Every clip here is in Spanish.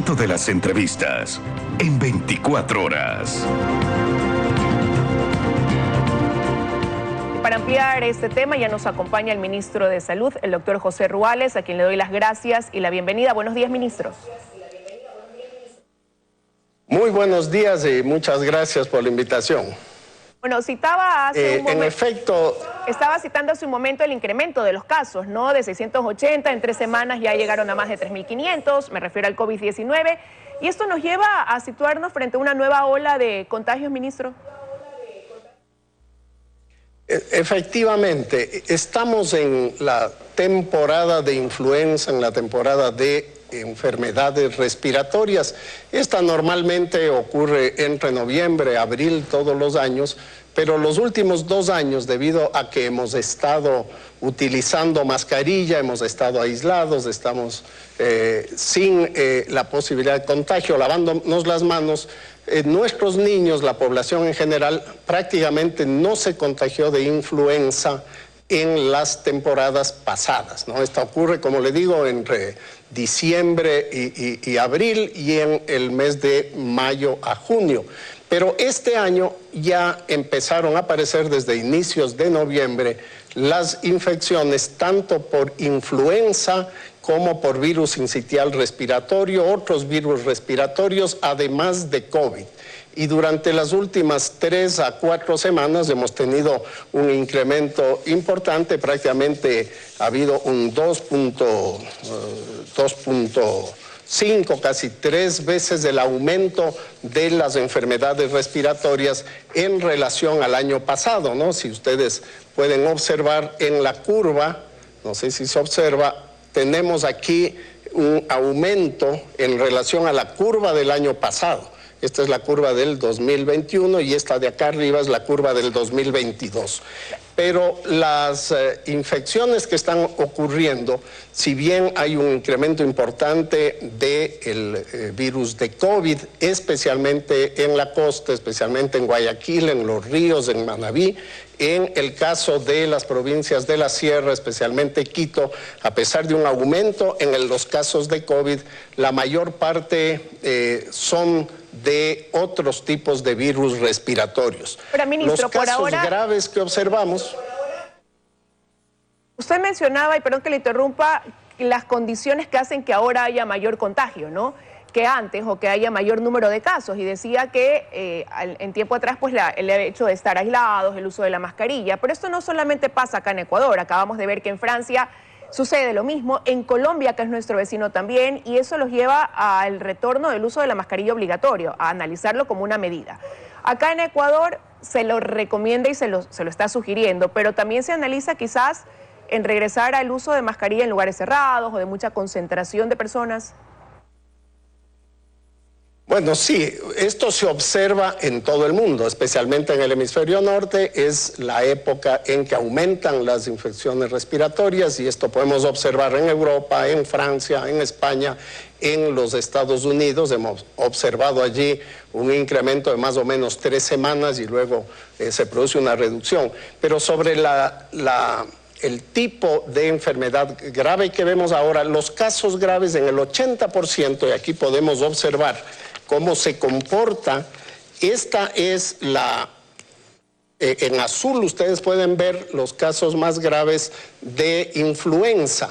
momento de las entrevistas en 24 horas. Para ampliar este tema ya nos acompaña el ministro de Salud, el doctor José Ruales, a quien le doy las gracias y la bienvenida. Buenos días, ministro. Muy buenos días y muchas gracias por la invitación. Bueno, citaba hace un momento, en efecto, estaba citando hace un momento el incremento de los casos, ¿no? De 680 en 3 semanas ya llegaron a más de 3.500, me refiero al COVID-19. ¿Y esto nos lleva a situarnos frente a una nueva ola de contagios, ministro? Efectivamente, estamos en la temporada de influenza, en la temporada de enfermedades respiratorias. Esta normalmente ocurre entre noviembre, abril, todos los años, pero los últimos 2 años, debido a que hemos estado utilizando mascarilla, hemos estado aislados, estamos sin la posibilidad de contagio, lavándonos las manos, nuestros niños, la población en general, prácticamente no se contagió de influenza en las temporadas pasadas, ¿no? Esto ocurre, como le digo, entre diciembre y abril y en el mes de mayo a junio. Pero este año ya empezaron a aparecer desde inicios de noviembre las infecciones tanto por influenza como por virus sincitial respiratorio, otros virus respiratorios, además de COVID. Y durante las últimas 3 a 4 semanas hemos tenido un incremento importante, prácticamente ha habido un 2.5, casi 3 veces el aumento de las enfermedades respiratorias en relación al año pasado, ¿no? Si ustedes pueden observar en la curva, no sé si se observa, tenemos aquí un aumento en relación a la curva del año pasado. Esta es la curva del 2021 y esta de acá arriba es la curva del 2022. Pero las infecciones que están ocurriendo, si bien hay un incremento importante del virus de COVID, especialmente en la costa, especialmente en Guayaquil, en Los Ríos, en Manabí, en el caso de las provincias de la Sierra, especialmente Quito, a pesar de un aumento en los casos de COVID, la mayor parte son de otros tipos de virus respiratorios. Pero, ministro, los casos graves que observamos... Usted mencionaba, y perdón que le interrumpa, las condiciones que hacen que ahora haya mayor contagio, ¿no?, que antes, o que haya mayor número de casos, y decía que en tiempo atrás pues el hecho de estar aislados, el uso de la mascarilla, pero esto no solamente pasa acá en Ecuador, acabamos de ver que en Francia sucede lo mismo, en Colombia, que es nuestro vecino también, y eso los lleva al retorno del uso de la mascarilla obligatorio, a analizarlo como una medida. Acá en Ecuador se lo recomienda y se lo está sugiriendo, pero también se analiza quizás en regresar al uso de mascarilla en lugares cerrados o de mucha concentración de personas. Bueno, sí, esto se observa en todo el mundo, especialmente en el hemisferio norte, es la época en que aumentan las infecciones respiratorias y esto podemos observar en Europa, en Francia, en España, en los Estados Unidos. Hemos observado allí un incremento de más o menos 3 semanas y luego se produce una reducción. Pero sobre el tipo de enfermedad grave que vemos ahora, los casos graves en el 80%, y aquí podemos observar cómo se comporta. Esta es en azul ustedes pueden ver los casos más graves de influenza,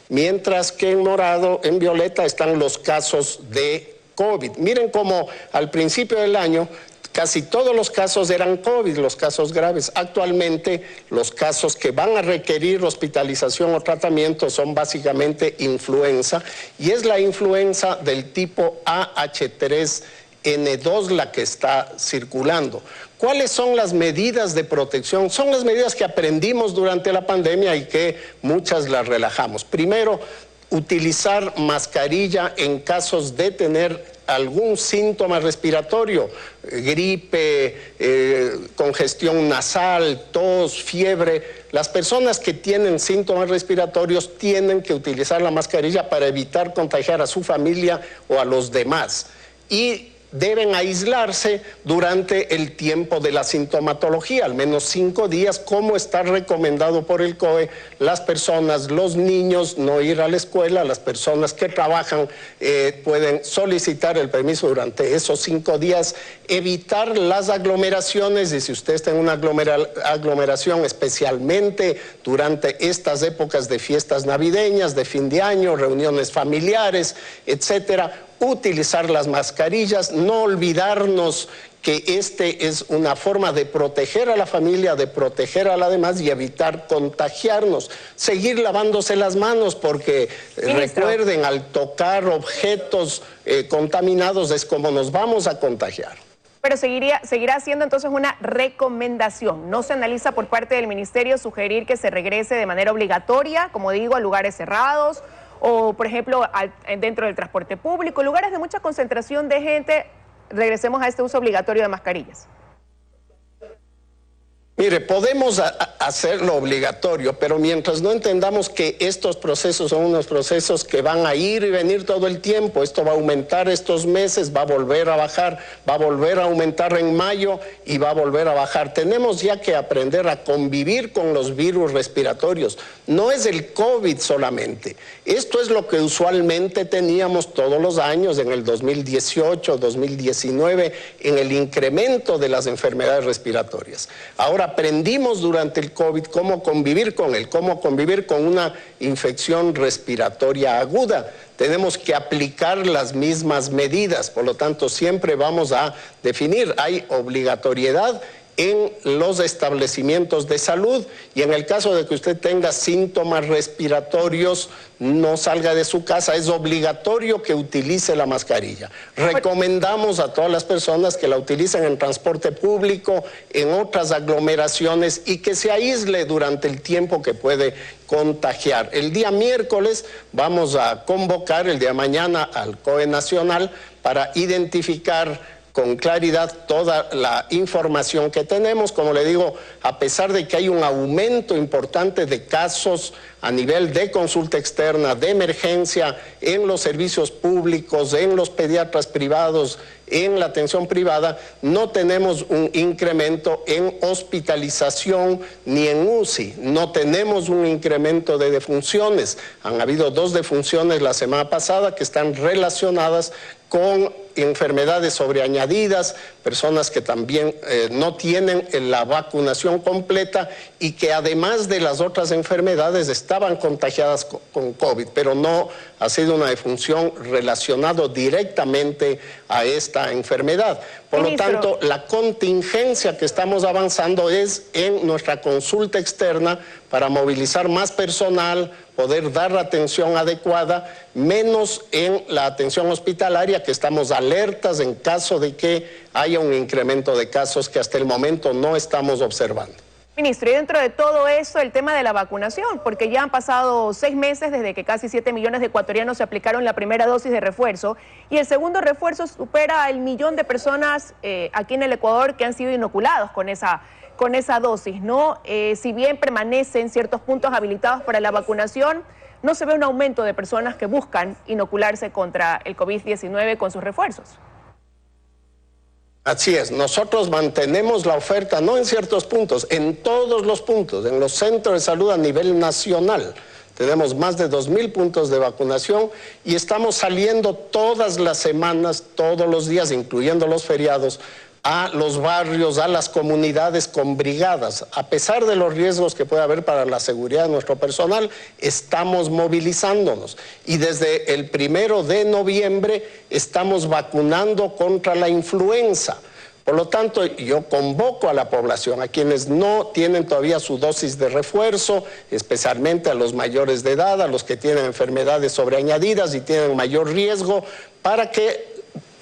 mientras que en morado, en violeta, están los casos de COVID. Miren cómo al principio del año casi todos los casos eran COVID, los casos graves. Actualmente los casos que van a requerir hospitalización o tratamiento son básicamente influenza, y es la influenza del tipo AH3N2 la que está circulando. ¿Cuáles son las medidas de protección? Son las medidas que aprendimos durante la pandemia y que muchas las relajamos. Primero, utilizar mascarilla en casos de tener algún síntoma respiratorio, gripe, congestión nasal, tos, fiebre. Las personas que tienen síntomas respiratorios tienen que utilizar la mascarilla para evitar contagiar a su familia o a los demás. Y deben aislarse durante el tiempo de la sintomatología, al menos 5 días, como está recomendado por el COE. Las personas, los niños, no ir a la escuela, las personas que trabajan pueden solicitar el permiso durante esos 5 días, evitar las aglomeraciones, y si usted está en una aglomeración, especialmente durante estas épocas de fiestas navideñas, de fin de año, reuniones familiares, etcétera, utilizar las mascarillas, no olvidarnos que este es una forma de proteger a la familia, de proteger a la demás y evitar contagiarnos. Seguir lavándose las manos porque recuerden, al tocar objetos contaminados es como nos vamos a contagiar. Pero seguirá siendo entonces una recomendación. ¿No se analiza por parte del ministerio sugerir que se regrese de manera obligatoria, como digo, a lugares cerrados? O, por ejemplo, dentro del transporte público, lugares de mucha concentración de gente, regresemos a este uso obligatorio de mascarillas? Mire, podemos hacerlo obligatorio, pero mientras no entendamos que estos procesos son unos procesos que van a ir y venir todo el tiempo, esto va a aumentar estos meses, va a volver a bajar, va a volver a aumentar en mayo y va a volver a bajar. Tenemos ya que aprender a convivir con los virus respiratorios. No es el COVID solamente. Esto es lo que usualmente teníamos todos los años en el 2018, 2019, en el incremento de las enfermedades respiratorias. Ahora aprendimos durante el COVID cómo convivir con él, cómo convivir con una infección respiratoria aguda. Tenemos que aplicar las mismas medidas, por lo tanto siempre vamos a definir, hay obligatoriedad en los establecimientos de salud, y en el caso de que usted tenga síntomas respiratorios, no salga de su casa, es obligatorio que utilice la mascarilla. Recomendamos a todas las personas que la utilicen en transporte público, en otras aglomeraciones, y que se aísle durante el tiempo que puede contagiar. El día miércoles vamos a convocar, el día de mañana, al COE Nacional para identificar con claridad toda la información que tenemos. Como le digo, a pesar de que hay un aumento importante de casos a nivel de consulta externa, de emergencia, en los servicios públicos, en los pediatras privados, en la atención privada, no tenemos un incremento en hospitalización ni en UCI, no tenemos un incremento de defunciones. Han habido 2 defunciones la semana pasada que están relacionadas con enfermedades sobreañadidas, personas que también no tienen la vacunación completa y que además de las otras enfermedades estaban contagiadas con COVID, pero no ha sido una defunción relacionada directamente a esta enfermedad. Por lo tanto, la contingencia que estamos avanzando es en nuestra consulta externa para movilizar más personal, poder dar la atención adecuada, menos en la atención hospitalaria, que estamos alertas en caso de que haya un incremento de casos que hasta el momento no estamos observando. Ministro, y dentro de todo eso, el tema de la vacunación, porque ya han pasado 6 meses desde que casi 7 millones de ecuatorianos se aplicaron la primera dosis de refuerzo, y el segundo refuerzo supera el 1 millón de personas aquí en el Ecuador que han sido inoculados con esa dosis, ¿no? Si bien permanecen ciertos puntos habilitados para la vacunación, no se ve un aumento de personas que buscan inocularse contra el COVID-19 con sus refuerzos. Así es, nosotros mantenemos la oferta, no en ciertos puntos, en todos los puntos, en los centros de salud a nivel nacional. Tenemos más de 2.000 puntos de vacunación y estamos saliendo todas las semanas, todos los días, incluyendo los feriados, a los barrios, a las comunidades con brigadas. A pesar de los riesgos que puede haber para la seguridad de nuestro personal, estamos movilizándonos. Y desde el 1 de noviembre estamos vacunando contra la influenza. Por lo tanto, yo convoco a la población, a quienes no tienen todavía su dosis de refuerzo, especialmente a los mayores de edad, a los que tienen enfermedades sobreañadidas y tienen mayor riesgo, para que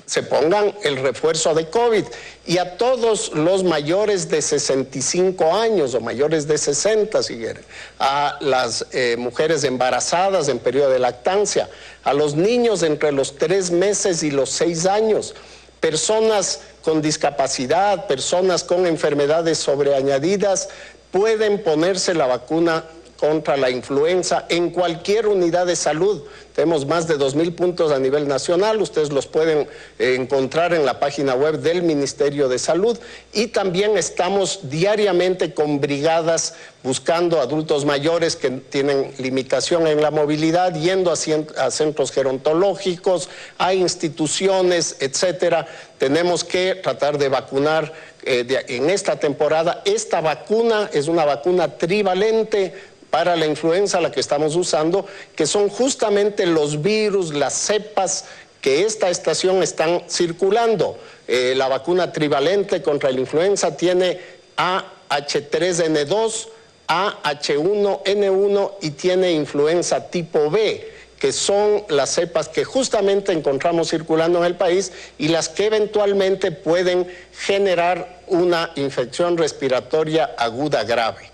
se pongan el refuerzo de COVID, y a todos los mayores de 65 años o mayores de 60 si quieren, a las mujeres embarazadas en periodo de lactancia, a los niños entre los 3 meses y los 6 años, personas con discapacidad, personas con enfermedades sobreañadidas, pueden ponerse la vacuna contra la influenza en cualquier unidad de salud. Tenemos más de 2,000 puntos a nivel nacional, ustedes los pueden encontrar en la página web del Ministerio de Salud, y también estamos diariamente con brigadas buscando adultos mayores que tienen limitación en la movilidad, yendo a centros gerontológicos, a instituciones, etcétera. Tenemos que tratar de vacunar en esta temporada. Esta vacuna es una vacuna trivalente para la influenza, la que estamos usando, que son justamente los virus, las cepas que esta estación están circulando. La vacuna trivalente contra la influenza tiene AH3N2, AH1N1 y tiene influenza tipo B, que son las cepas que justamente encontramos circulando en el país y las que eventualmente pueden generar una infección respiratoria aguda grave.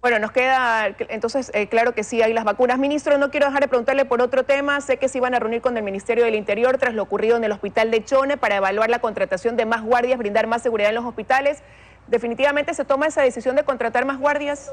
Bueno, nos queda entonces claro que sí hay las vacunas. Ministro, no quiero dejar de preguntarle por otro tema. Sé que se iban a reunir con el Ministerio del Interior tras lo ocurrido en el hospital de Chone para evaluar la contratación de más guardias, brindar más seguridad en los hospitales. ¿Definitivamente se toma esa decisión de contratar más guardias?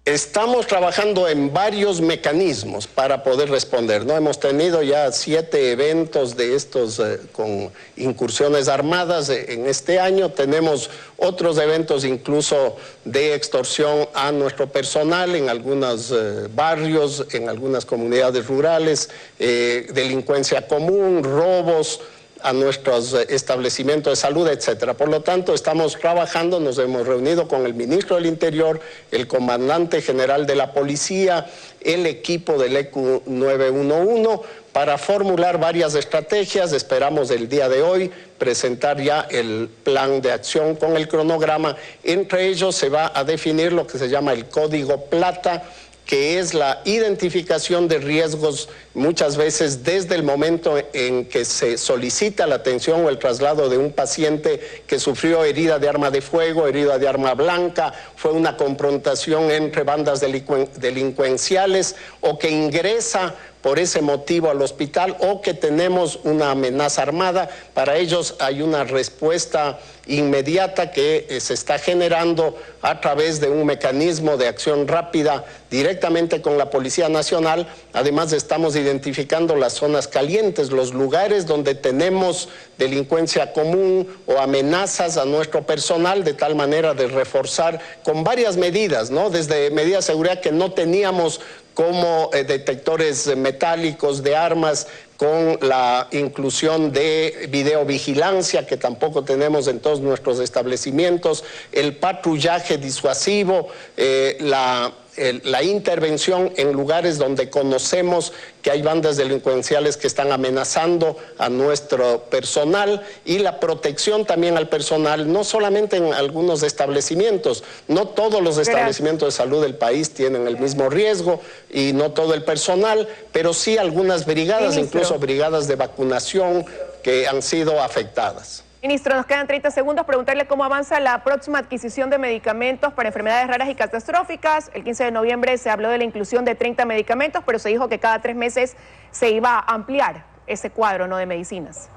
Estamos trabajando en varios mecanismos para poder responder, ¿no? Hemos tenido ya 7 eventos de estos con incursiones armadas en este año. Tenemos otros eventos incluso de extorsión a nuestro personal en algunos barrios, en algunas comunidades rurales, delincuencia común, robos a nuestros establecimientos de salud, etcétera. Por lo tanto, estamos trabajando, nos hemos reunido con el ministro del Interior, el comandante general de la policía, el equipo del ECU 911, para formular varias estrategias. Esperamos el día de hoy presentar ya el plan de acción con el cronograma. Entre ellos se va a definir lo que se llama el Código Plata, que es la identificación de riesgos muchas veces desde el momento en que se solicita la atención o el traslado de un paciente que sufrió herida de arma de fuego, herida de arma blanca, fue una confrontación entre bandas delincuenciales o que ingresa por ese motivo al hospital o que tenemos una amenaza armada. Para ellos hay una respuesta inmediata que se está generando a través de un mecanismo de acción rápida directamente con la Policía Nacional. Además, estamos identificando las zonas calientes, los lugares donde tenemos delincuencia común o amenazas a nuestro personal, de tal manera de reforzar con varias medidas, ¿no? Desde medidas de seguridad que no teníamos, como detectores metálicos de armas, con la inclusión de videovigilancia que tampoco tenemos en todos nuestros establecimientos, el patrullaje disuasivo, la intervención en lugares donde conocemos que hay bandas delincuenciales que están amenazando a nuestro personal, y la protección también al personal, no solamente en algunos establecimientos. No todos los establecimientos de salud del país tienen el mismo riesgo y no todo el personal, pero sí algunas brigadas, incluso brigadas de vacunación que han sido afectadas. Ministro, nos quedan 30 segundos. Preguntarle cómo avanza la próxima adquisición de medicamentos para enfermedades raras y catastróficas. El 15 de noviembre se habló de la inclusión de 30 medicamentos, pero se dijo que cada 3 meses se iba a ampliar ese cuadro, ¿no?, de medicinas.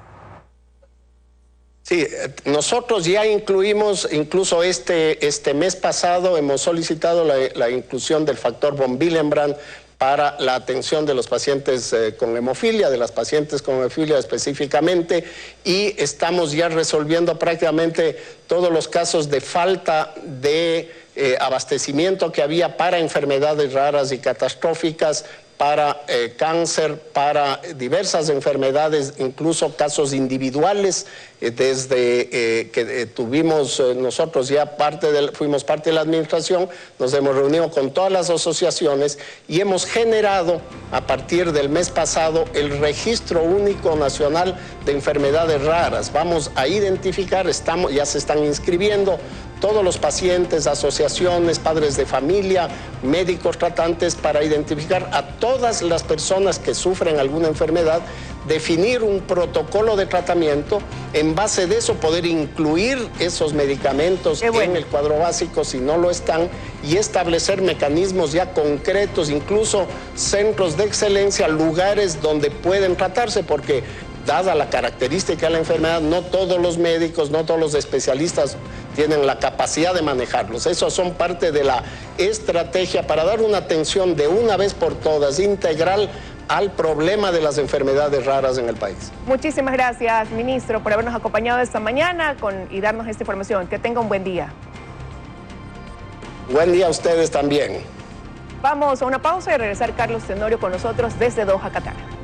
Sí, nosotros ya incluimos, incluso este mes pasado hemos solicitado la inclusión del factor von Willebrand para la atención de los pacientes con hemofilia, de las pacientes con hemofilia específicamente, y estamos ya resolviendo prácticamente todos los casos de falta de abastecimiento que había para enfermedades raras y catastróficas, para cáncer, para diversas enfermedades, incluso casos individuales, desde que tuvimos nosotros ya fuimos parte de la administración, nos hemos reunido con todas las asociaciones y hemos generado a partir del mes pasado el Registro Único Nacional de Enfermedades Raras. Vamos a identificar, ya se están inscribiendo todos los pacientes, asociaciones, padres de familia, médicos tratantes, para identificar a todas las personas que sufren alguna enfermedad, definir un protocolo de tratamiento, en base de eso poder incluir esos medicamentos en el cuadro básico si no lo están, y establecer mecanismos ya concretos, incluso centros de excelencia, lugares donde pueden tratarse, porque dada la característica de la enfermedad, no todos los médicos, no todos los especialistas tienen la capacidad de manejarlos. Esos son parte de la estrategia para dar una atención de una vez por todas, integral, al problema de las enfermedades raras en el país. Muchísimas gracias, ministro, por habernos acompañado esta mañana y darnos esta información. Que tenga un buen día. Buen día a ustedes también. Vamos a una pausa y regresar Carlos Tenorio con nosotros desde Doha, Qatar.